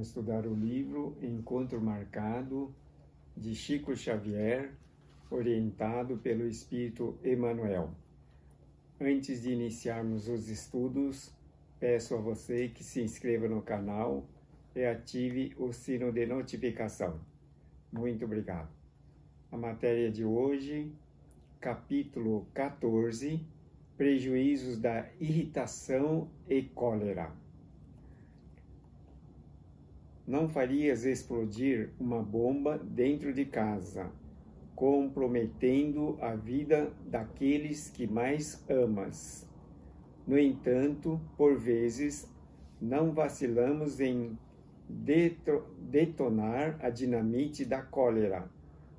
Vamos estudar o livro Encontro Marcado, de Chico Xavier, orientado pelo Espírito Emmanuel. Antes de iniciarmos os estudos, peço a você que se inscreva no canal e ative o sino de notificação. Muito obrigado. A matéria de hoje, capítulo 14, Prejuízos da irritação e cólera. Não farias explodir uma bomba dentro de casa, comprometendo a vida daqueles que mais amas. No entanto, por vezes, não vacilamos em detonar a dinamite da cólera,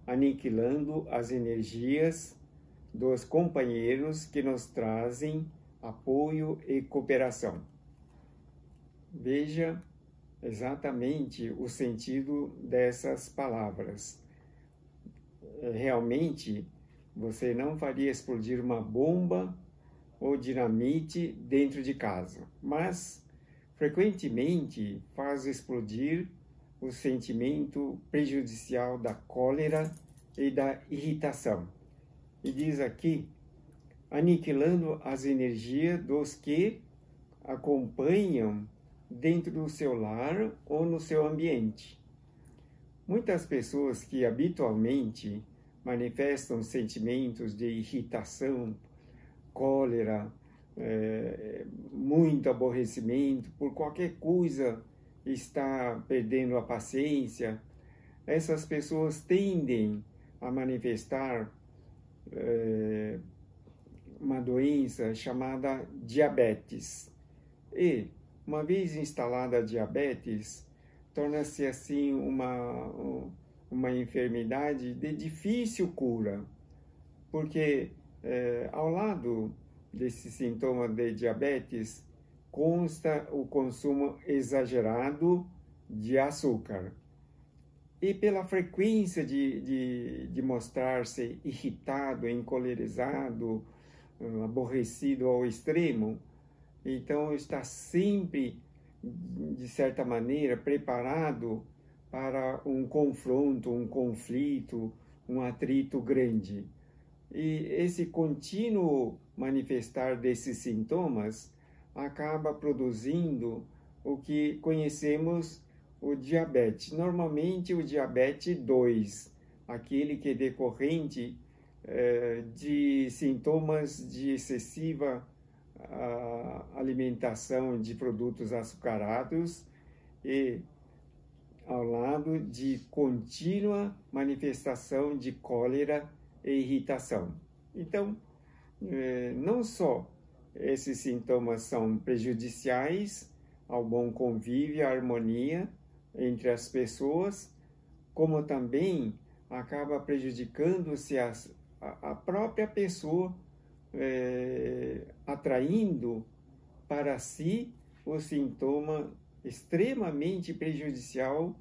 aniquilando as energias dos companheiros que nos trazem apoio e cooperação. Veja exatamente o sentido dessas palavras. Realmente, você não faria explodir uma bomba ou dinamite dentro de casa, mas frequentemente faz explodir o sentimento prejudicial da cólera e da irritação. E diz aqui, aniquilando as energias dos que acompanham dentro do seu lar ou no seu ambiente. Muitas pessoas que habitualmente manifestam sentimentos de irritação, cólera, muito aborrecimento, por qualquer coisa está perdendo a paciência, essas pessoas tendem a manifestar uma doença chamada diabetes. E, uma vez instalada a diabetes, torna-se assim uma enfermidade de difícil cura, porque ao lado desse sintoma de diabetes consta o consumo exagerado de açúcar. E pela frequência de mostrar-se irritado, encolerizado, aborrecido ao extremo, então está sempre, de certa maneira, preparado para um confronto, um conflito, um atrito grande. E esse contínuo manifestar desses sintomas acaba produzindo o que conhecemos o diabetes. Normalmente o diabetes 2, aquele que é decorrente de sintomas de excessiva alimentação de produtos açucarados e ao lado de contínua manifestação de cólera e irritação. Então, não só esses sintomas são prejudiciais ao bom convívio e à harmonia entre as pessoas, como também acaba prejudicando-se a própria pessoa, atraindo para si o sintoma extremamente prejudicial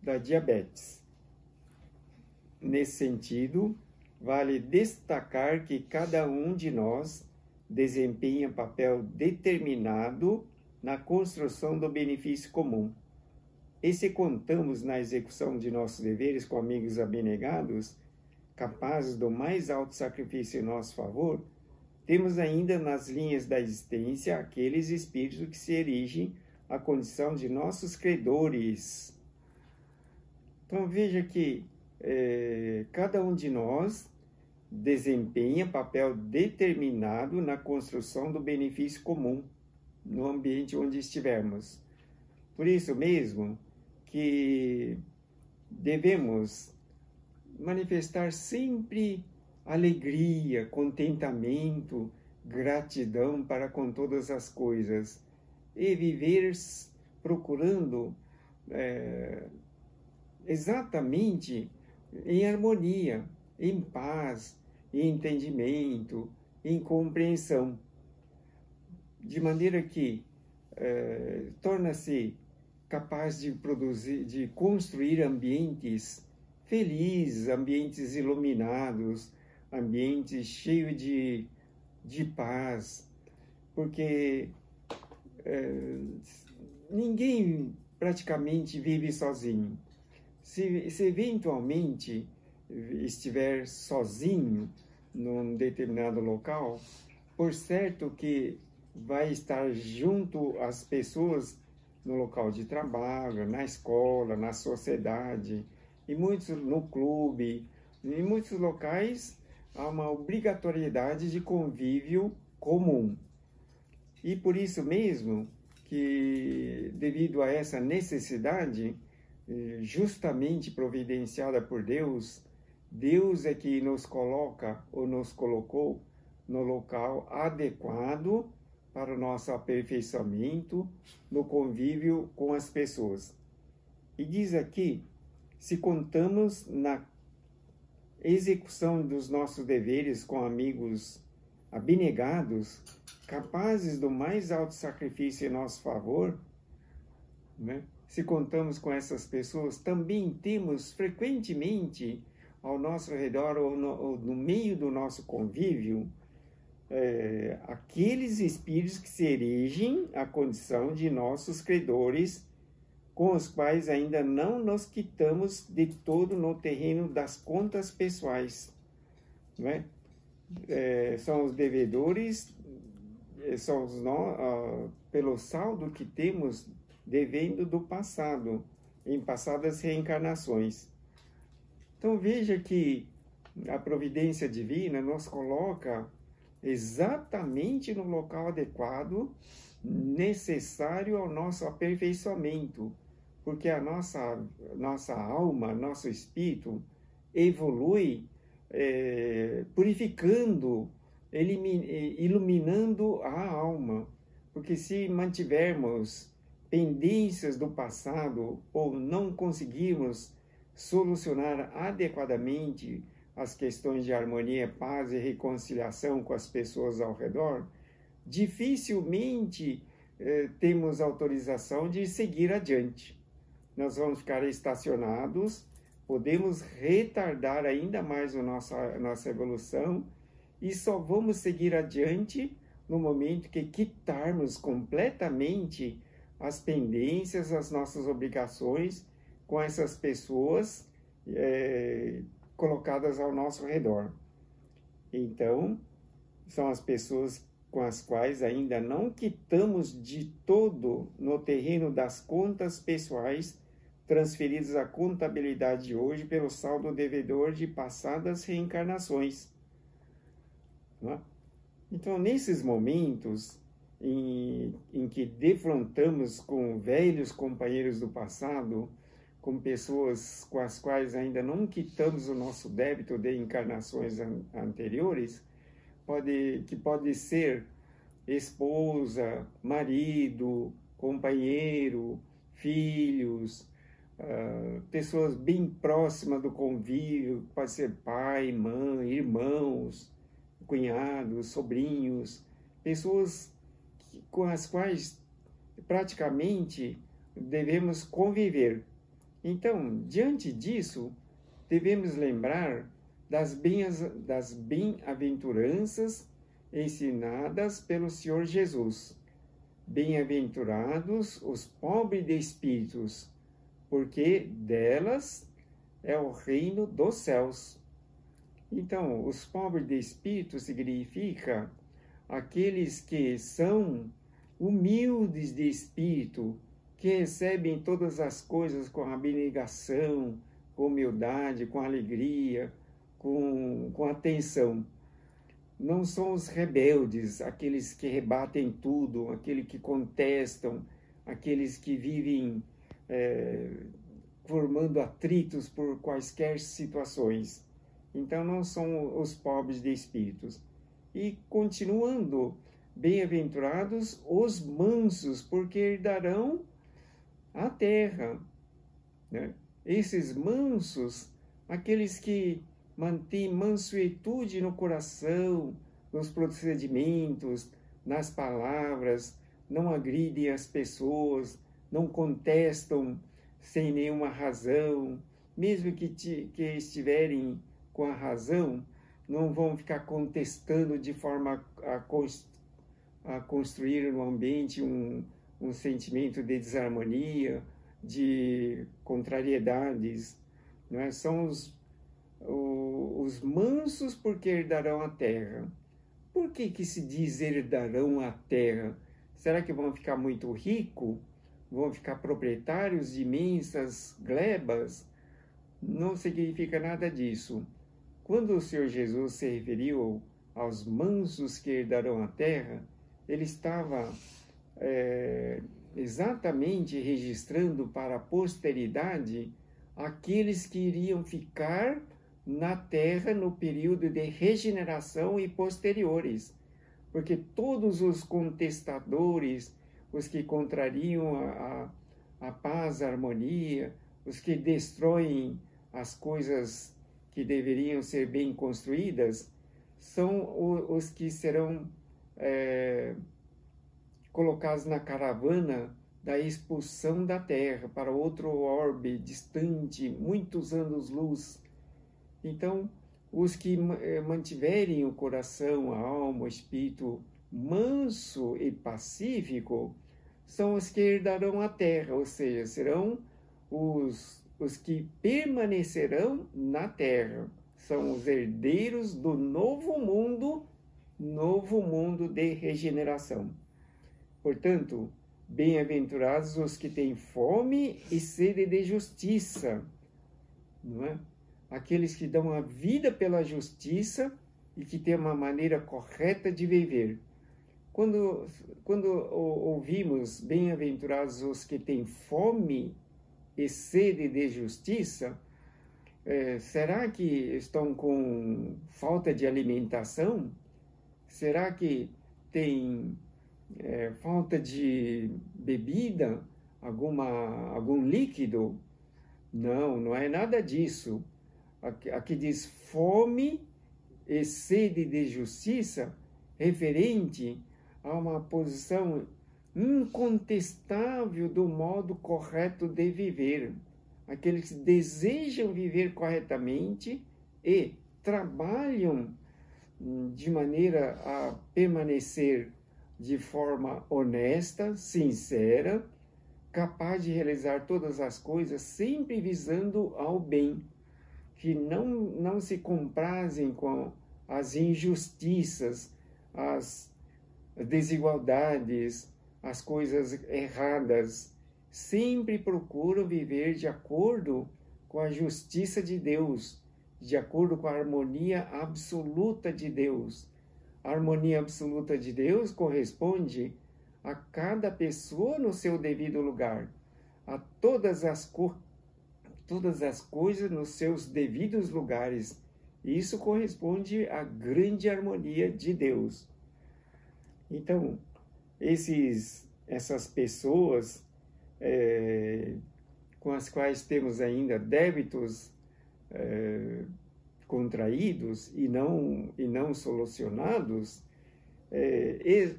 da diabetes. Nesse sentido, vale destacar que cada um de nós desempenha papel determinado na construção do benefício comum. E se contamos na execução de nossos deveres com amigos abnegados, capazes do mais alto sacrifício em nosso favor, temos ainda nas linhas da existência aqueles espíritos que se erigem à condição de nossos credores. Então veja que cada um de nós desempenha papel determinado na construção do benefício comum no ambiente onde estivermos. Por isso mesmo que devemos manifestar sempre alegria, contentamento, gratidão para com todas as coisas e viver procurando exatamente em harmonia, em paz, em entendimento, em compreensão, de maneira que torna-se capaz de produzir, de construir ambientes felizes, ambientes iluminados, ambientes cheios de paz, porque ninguém praticamente vive sozinho. Se eventualmente estiver sozinho num determinado local, por certo que vai estar junto às pessoas no local de trabalho, na escola, na sociedade, e muitos no clube, em muitos locais há uma obrigatoriedade de convívio comum. E por isso mesmo que, devido a essa necessidade, justamente providenciada por Deus, Deus é que nos coloca ou nos colocou no local adequado para o nosso aperfeiçoamento no convívio com as pessoas. E diz aqui, se contamos na execução dos nossos deveres com amigos abnegados, capazes do mais alto sacrifício em nosso favor, né? Se contamos com essas pessoas, também temos frequentemente ao nosso redor ou no meio do nosso convívio, aqueles espíritos que se erigem à condição de nossos credores, com os quais ainda não nos quitamos de todo no terreno das contas pessoais, não é? São os devedores, são pelo saldo que temos devendo do passado, em passadas reencarnações. Então veja que a providência divina nos coloca exatamente no local adequado, necessário ao nosso aperfeiçoamento, porque a nossa alma, nosso espírito evolui purificando, iluminando a alma, porque se mantivermos pendências do passado ou não conseguirmos solucionar adequadamente as questões de harmonia, paz e reconciliação com as pessoas ao redor, dificilmente temos autorização de seguir adiante. Nós vamos ficar estacionados, podemos retardar ainda mais a nossa evolução e só vamos seguir adiante no momento que quitarmos completamente as pendências, as nossas obrigações com essas pessoas colocadas ao nosso redor. Então, são as pessoas com as quais ainda não quitamos de todo no terreno das contas pessoais, transferidas à contabilidade de hoje pelo saldo devedor de passadas reencarnações. Não é? Então, nesses momentos em que defrontamos com velhos companheiros do passado, com pessoas com as quais ainda não quitamos o nosso débito de encarnações anteriores, que pode ser esposa, marido, companheiro, filhos, pessoas bem próximas do convívio, pode ser pai, mãe, irmãos, cunhados, sobrinhos, pessoas com as quais praticamente devemos conviver. Então, diante disso, devemos lembrar das bem-aventuranças ensinadas pelo Senhor Jesus. Bem-aventurados os pobres de espíritos, porque delas é o reino dos céus. Então, os pobres de espírito significa aqueles que são humildes de espírito, que recebem todas as coisas com abnegação, com humildade, com alegria, com atenção. Não são os rebeldes, aqueles que rebatem tudo, aqueles que contestam, aqueles que vivem formando atritos por quaisquer situações. Então, não são os pobres de espíritos. E continuando, bem-aventurados os mansos, porque herdarão a terra. Né? Esses mansos, aqueles que mantêm mansuetude no coração, nos procedimentos, nas palavras, não agridem as pessoas, não contestam sem nenhuma razão, mesmo que estiverem com a razão, não vão ficar contestando de forma a construir no ambiente um sentimento de desarmonia, de contrariedades, não é? São os mansos porque herdarão a terra. Por que se diz herdarão a terra? Será que vão ficar muito ricos? Vão ficar proprietários de imensas glebas? Não significa nada disso. Quando o Senhor Jesus se referiu aos mansos que herdarão a terra, ele estava exatamente registrando para a posteridade aqueles que iriam ficar na terra no período de regeneração e posteriores. Porque todos os contestadores, os que contrariam a paz, a harmonia, os que destroem as coisas que deveriam ser bem construídas, são os que serão colocados na caravana da expulsão da terra para outro orbe distante, muitos anos-luz. Então, os que mantiverem o coração, a alma, o espírito manso e pacífico, são os que herdarão a terra, ou seja, serão os que permanecerão na terra. São os herdeiros do novo mundo de regeneração. Portanto, bem-aventurados os que têm fome e sede de justiça, não é? Aqueles que dão a vida pela justiça e que têm uma maneira correta de viver. Quando ouvimos bem-aventurados os que têm fome e sede de justiça, será que estão com falta de alimentação? Será que tem falta de bebida, algum líquido? Não é nada disso. Aqui diz fome e sede de justiça, referente a uma posição incontestável do modo correto de viver. Aqueles que desejam viver corretamente e trabalham de maneira a permanecer de forma honesta, sincera, capaz de realizar todas as coisas sempre visando ao bem, que não se comprazem com as injustiças, as desigualdades, as coisas erradas, sempre procuram viver de acordo com a justiça de Deus, de acordo com a harmonia absoluta de Deus. A harmonia absoluta de Deus corresponde a cada pessoa no seu devido lugar, a todas as coisas nos seus devidos lugares. Isso corresponde à grande harmonia de Deus. Então, essas pessoas com as quais temos ainda débitos contraídos e não solucionados,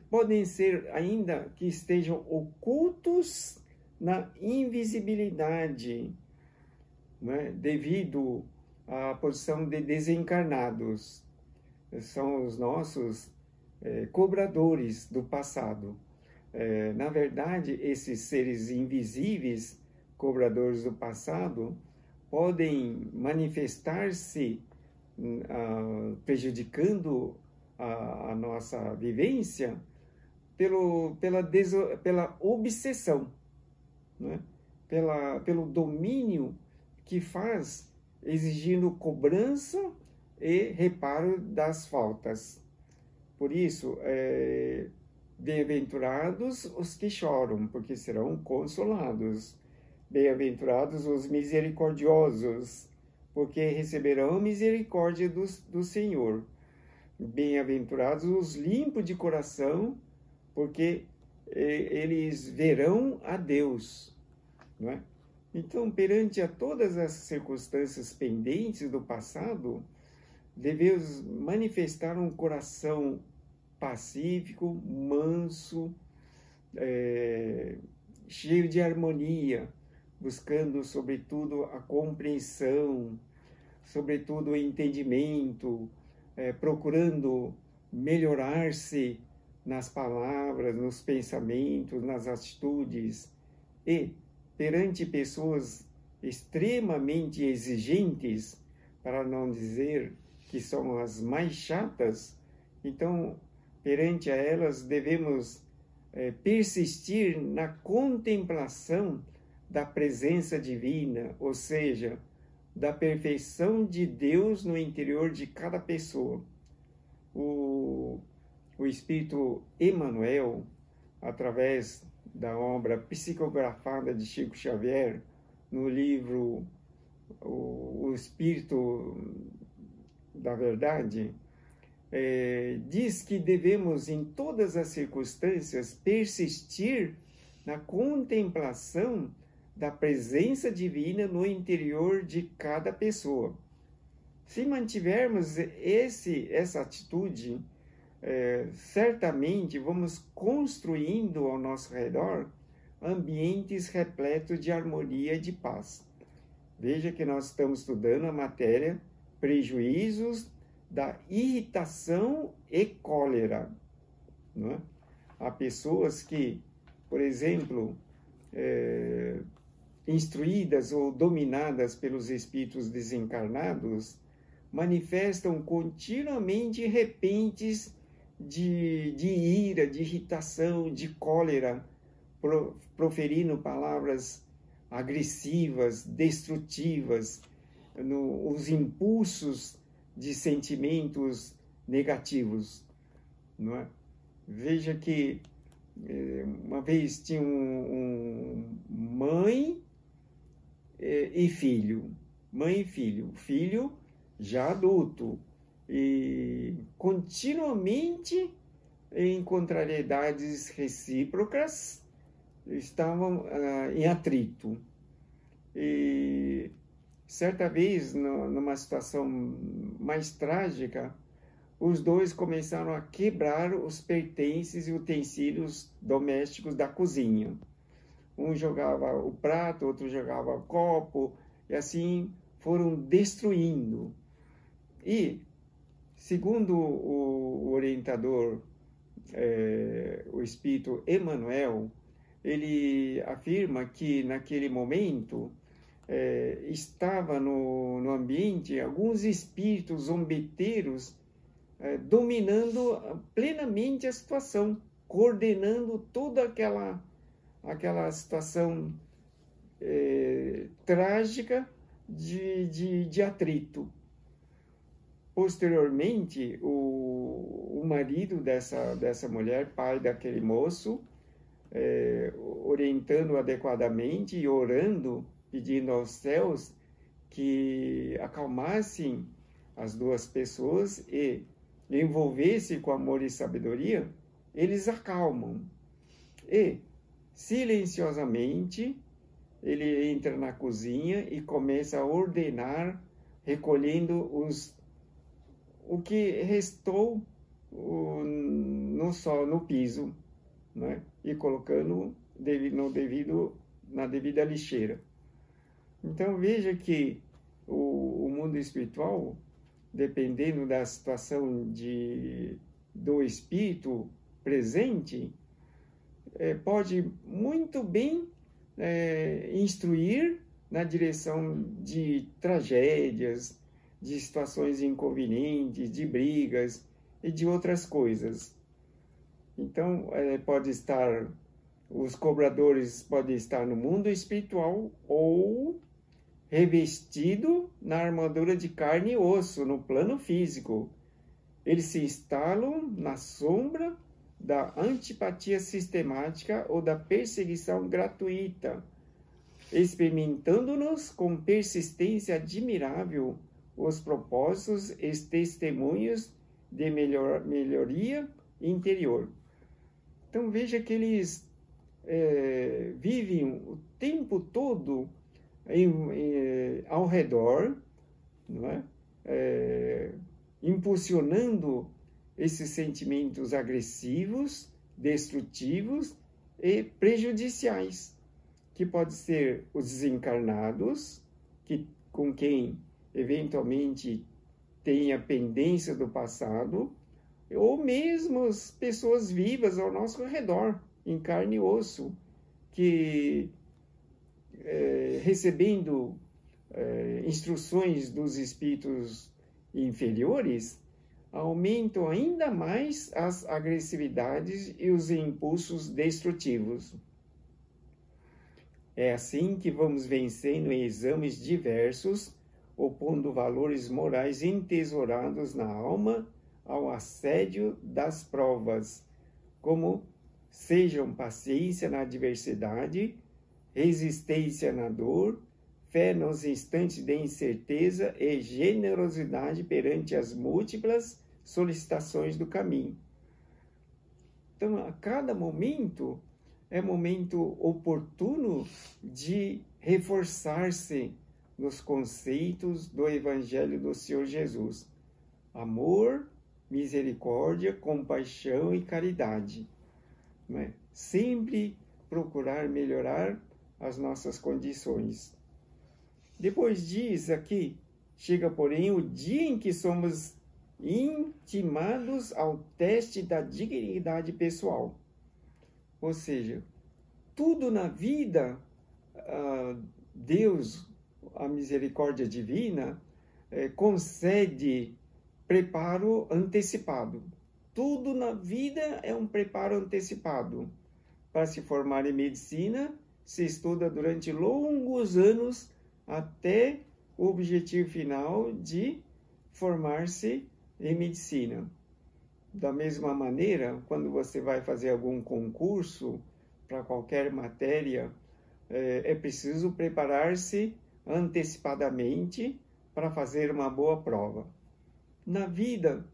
podem ser ainda que estejam ocultos na invisibilidade, né, devido à posição de desencarnados. São os nossos cobradores do passado. Na verdade, esses seres invisíveis, cobradores do passado, podem manifestar-se prejudicando a nossa vivência pela obsessão, né? Pelo domínio que faz, exigindo cobrança e reparo das faltas. Por isso, bem-aventurados os que choram, porque serão consolados. Bem-aventurados os misericordiosos, porque receberão misericórdia do Senhor. Bem-aventurados os limpos de coração, porque eles verão a Deus, não é? Então, perante a todas as circunstâncias pendentes do passado, devemos manifestar um coração pacífico, manso, cheio de harmonia, buscando, sobretudo, a compreensão, sobretudo o entendimento, procurando melhorar-se nas palavras, nos pensamentos, nas atitudes e perante pessoas extremamente exigentes, para não dizer que são as mais chatas, então, perante a elas, devemos persistir na contemplação da presença divina, ou seja, da perfeição de Deus no interior de cada pessoa. O Espírito Emmanuel, através da obra psicografada de Chico Xavier, no livro O Espírito da Verdade, diz que devemos, em todas as circunstâncias, persistir na contemplação da presença divina no interior de cada pessoa. Se mantivermos essa atitude, certamente vamos construindo ao nosso redor ambientes repletos de harmonia e de paz. Veja que nós estamos estudando a matéria prejuízos da irritação e cólera. Não é? Há pessoas que, por exemplo, instruídas ou dominadas pelos espíritos desencarnados, manifestam continuamente repentes de ira, de irritação, de cólera, proferindo palavras agressivas, destrutivas, os impulsos de sentimentos negativos, não é? Veja que uma vez tinha mãe e filho, filho já adulto, e continuamente em contrariedades recíprocas estavam em atrito. E certa vez, numa situação mais trágica, os dois começaram a quebrar os pertences e utensílios domésticos da cozinha. Um jogava o prato, outro jogava o copo, e assim foram destruindo. E, segundo o orientador, o Espírito Emmanuel, ele afirma que naquele momento estava no ambiente alguns espíritos zombeteiros dominando plenamente a situação, coordenando toda aquela situação trágica de atrito. Posteriormente, o marido dessa mulher, pai daquele moço, orientando adequadamente e orando, pedindo aos céus que acalmassem as duas pessoas e envolvessem com amor e sabedoria, eles acalmam. E, silenciosamente, ele entra na cozinha e começa a ordenar, recolhendo o que restou no piso, né? E colocando na devida lixeira. Então veja que o mundo espiritual, dependendo da situação do espírito presente, pode muito bem instruir na direção de tragédias, de situações inconvenientes, de brigas e de outras coisas. Então, os cobradores podem estar no mundo espiritual ou revestido na armadura de carne e osso, no plano físico. Eles se instalam na sombra da antipatia sistemática ou da perseguição gratuita, experimentando-nos com persistência admirável os propósitos e testemunhos de melhoria interior. Então veja que eles vivem o tempo todo ao redor, não é? Impulsionando esses sentimentos agressivos, destrutivos e prejudiciais, que podem ser os desencarnados, com quem eventualmente tem a pendência do passado, ou mesmo as pessoas vivas ao nosso redor, em carne e osso, que recebendo instruções dos espíritos inferiores, aumentam ainda mais as agressividades e os impulsos destrutivos. É assim que vamos vencendo em exames diversos, opondo valores morais entesourados na alma ao assédio das provas, como sejam paciência na adversidade, resistência na dor, fé nos instantes de incerteza e generosidade perante as múltiplas solicitações do caminho. Então, a cada momento é momento oportuno de reforçar-se nos conceitos do Evangelho do Senhor Jesus. Amor, misericórdia, compaixão e caridade. Não é? Sempre procurar melhorar as nossas condições. Depois diz aqui, chega porém o dia em que somos intimados ao teste da dignidade pessoal. Ou seja, tudo na vida, Deus, a misericórdia divina, concede preparo antecipado. Tudo na vida é um preparo antecipado. Para se formar em medicina, se estuda durante longos anos até o objetivo final de formar-se em medicina. Da mesma maneira, quando você vai fazer algum concurso para qualquer matéria, é preciso preparar-se antecipadamente para fazer uma boa prova. Na vida,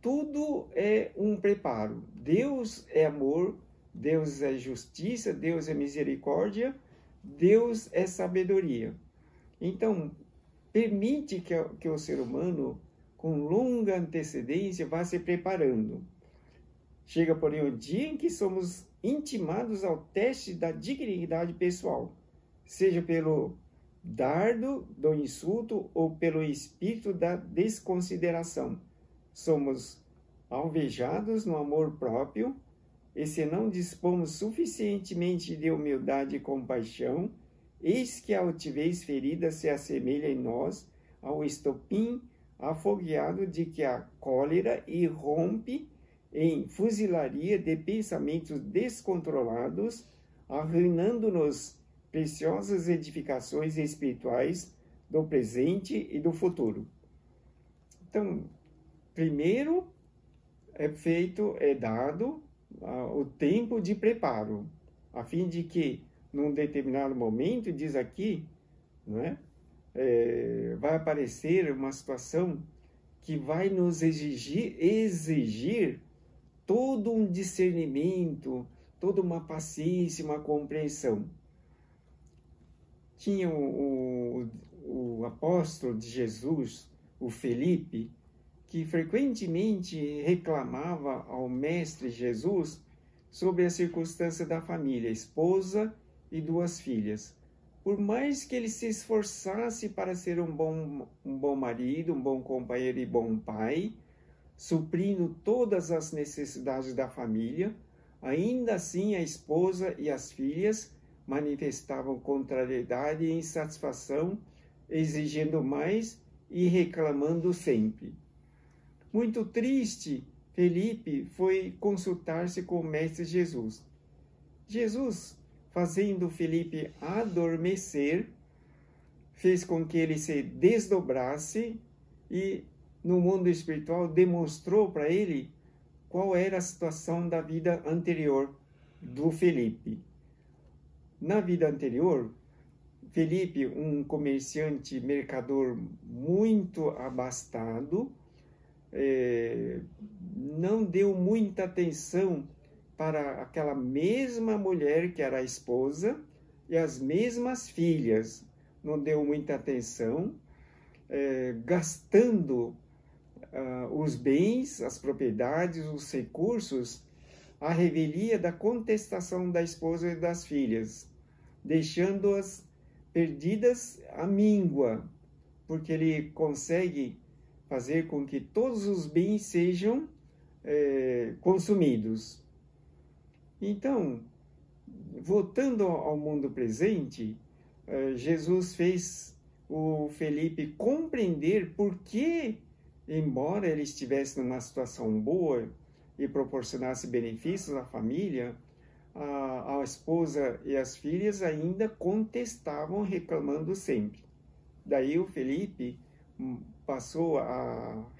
tudo é um preparo. Deus é amor, Deus é justiça, Deus é misericórdia, Deus é sabedoria. Então, permite que o ser humano, com longa antecedência, vá se preparando. Chega, porém, o dia em que somos intimados ao teste da dignidade pessoal, seja pelo dardo do insulto ou pelo espírito da desconsideração. Somos alvejados no amor próprio, e se não dispomos suficientemente de humildade e compaixão, eis que a altivez ferida se assemelha em nós ao estopim afogueado de que a cólera irrompe em fuzilaria de pensamentos descontrolados, arruinando-nos preciosas edificações espirituais do presente e do futuro. Então, primeiro é dado o tempo de preparo, a fim de que, num determinado momento, diz aqui, não é? Vai aparecer uma situação que vai nos exigir todo um discernimento, toda uma paciência, uma compreensão. Tinha o apóstolo de Jesus, o Felipe, que frequentemente reclamava ao mestre Jesus sobre a circunstância da família, esposa e 2 filhas. Por mais que ele se esforçasse para ser um bom marido, um bom companheiro e bom pai, suprindo todas as necessidades da família, ainda assim a esposa e as filhas manifestavam contrariedade e insatisfação, exigindo mais e reclamando sempre. Muito triste, Felipe foi consultar-se com o Mestre Jesus. Jesus, fazendo Felipe adormecer, fez com que ele se desdobrasse e, no mundo espiritual, demonstrou para ele qual era a situação da vida anterior do Felipe. Na vida anterior, Felipe, um comerciante, mercador muito abastado, não deu muita atenção para aquela mesma mulher que era a esposa e as mesmas filhas. Não deu muita atenção, gastando os bens, as propriedades, os recursos, à revelia da contestação da esposa e das filhas, deixando-as perdidas à míngua, porque ele consegue fazer com que todos os bens sejam consumidos. Então, voltando ao mundo presente, Jesus fez o Felipe compreender por que, embora ele estivesse numa situação boa e proporcionasse benefícios à família, a esposa e as filhas ainda contestavam, reclamando sempre. Daí o Felipe passou a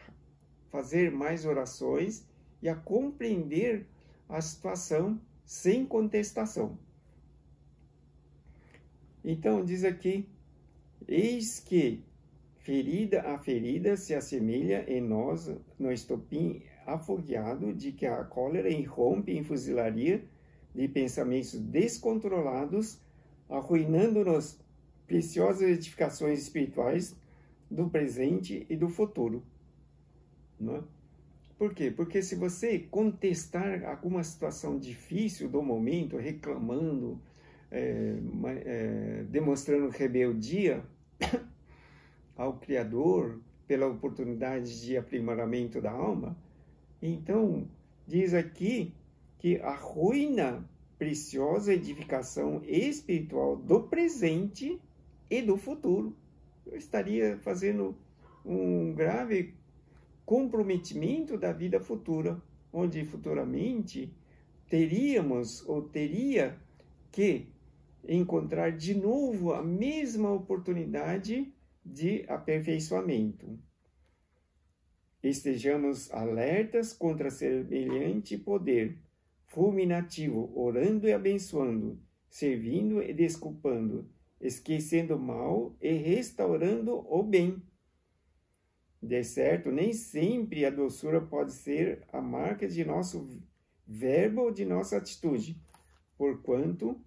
fazer mais orações e a compreender a situação sem contestação. Então diz aqui: eis que a ferida se assemelha em nós no estopim afogueado de que a cólera irrompe em fuzilaria de pensamentos descontrolados, arruinando-nos preciosas edificações espirituais do presente e do futuro. Não é? Por quê? Porque se você contestar alguma situação difícil do momento, reclamando, demonstrando rebeldia ao Criador pela oportunidade de aprimoramento da alma, então diz aqui que arruina preciosa edificação espiritual do presente e do futuro. Eu estaria fazendo um grave comprometimento da vida futura, onde futuramente teria que encontrar de novo a mesma oportunidade de aperfeiçoamento. Estejamos alertas contra semelhante poder fulminativo, orando e abençoando, servindo e desculpando, esquecendo o mal e restaurando o bem. De certo, nem sempre a doçura pode ser a marca de nosso verbo ou de nossa atitude, porquanto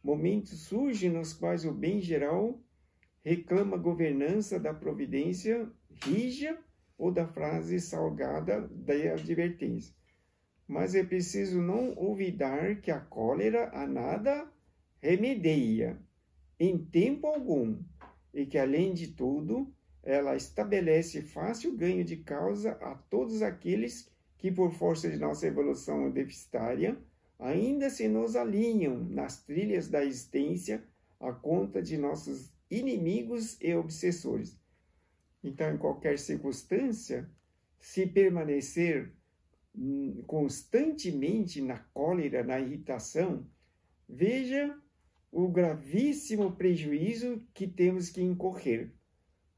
momentos surgem nos quais o bem geral reclama a governança da providência rija ou da frase salgada da advertência. Mas é preciso não olvidar que a cólera a nada remedia, em tempo algum, e que, além de tudo, ela estabelece fácil ganho de causa a todos aqueles que, por força de nossa evolução deficitária, ainda se nos alinham nas trilhas da existência à conta de nossos inimigos e obsessores. Então, em qualquer circunstância, se permanecer constantemente na cólera, na irritação, veja o gravíssimo prejuízo que temos que incorrer.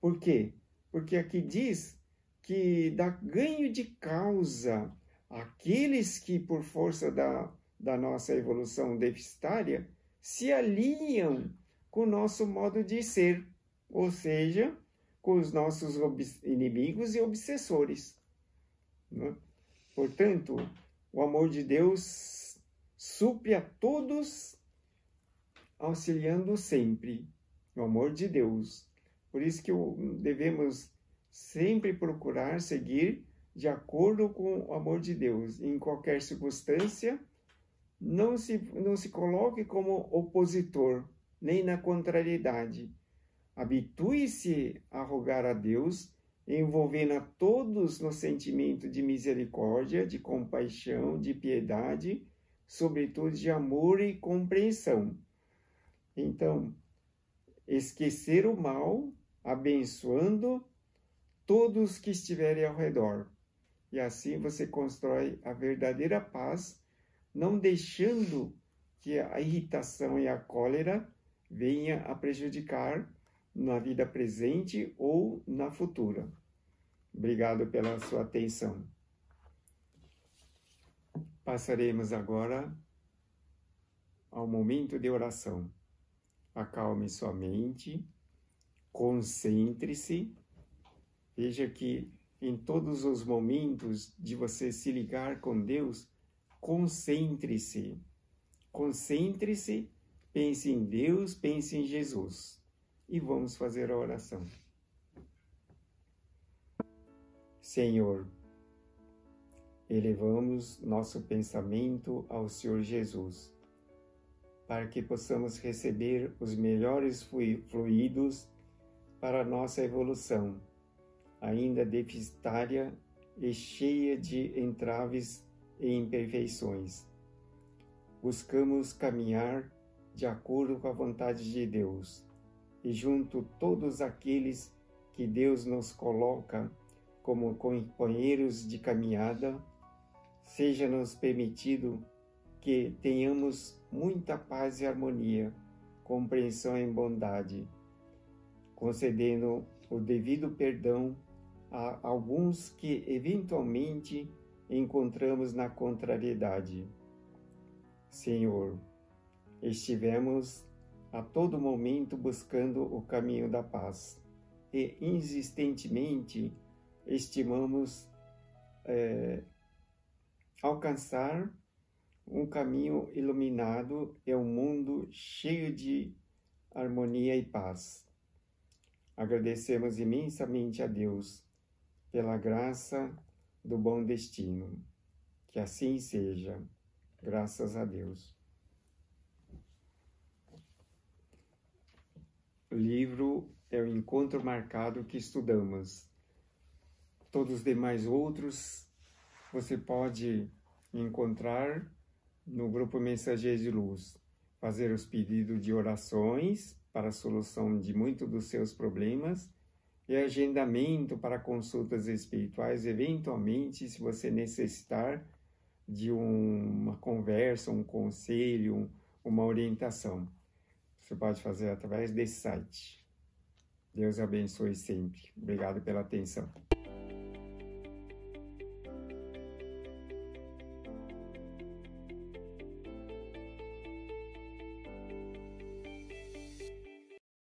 Por quê? Porque aqui diz que dá ganho de causa àqueles que, por força da nossa evolução deficitária, se alinham com o nosso modo de ser, ou seja, com os nossos inimigos e obsessores. Não é? Portanto, o amor de Deus supre a todos, auxiliando sempre. O amor de Deus. Por isso que devemos sempre procurar seguir de acordo com o amor de Deus. Em qualquer circunstância, não se coloque como opositor, nem na contrariedade. Habitue-se a rogar a Deus, envolvendo a todos no sentimento de misericórdia, de compaixão, de piedade, sobretudo de amor e compreensão. Então, esquecer o mal, abençoando todos que estiverem ao redor. E assim você constrói a verdadeira paz, não deixando que a irritação e a cólera venha a prejudicar na vida presente ou na futura. Obrigado pela sua atenção. Passaremos agora ao momento de oração. Acalme sua mente, concentre-se. Veja que em todos os momentos de você se ligar com Deus, concentre-se. Concentre-se, pense em Deus, pense em Jesus. E vamos fazer a oração. Senhor, elevamos nosso pensamento ao Senhor Jesus, para que possamos receber os melhores fluidos para a nossa evolução, ainda deficitária e cheia de entraves e imperfeições. Buscamos caminhar de acordo com a vontade de Deus, e junto todos aqueles que Deus nos coloca como companheiros de caminhada, seja-nos permitido que tenhamos muita paz e harmonia, compreensão e bondade, concedendo o devido perdão a alguns que eventualmente encontramos na contrariedade. Senhor, estivemos a todo momento buscando o caminho da paz e insistentemente estimamos alcançar um caminho iluminado e um mundo cheio de harmonia e paz. Agradecemos imensamente a Deus pela graça do bom destino. Que assim seja, graças a Deus. O livro é o encontro marcado que estudamos. Todos os demais outros você pode encontrar no grupo Mensageiros de Luz. Fazer os pedidos de orações para a solução de muitos dos seus problemas e agendamento para consultas espirituais, eventualmente, se você necessitar de uma conversa, um conselho, uma orientação. Você pode fazer através desse site. Deus abençoe sempre. Obrigado pela atenção.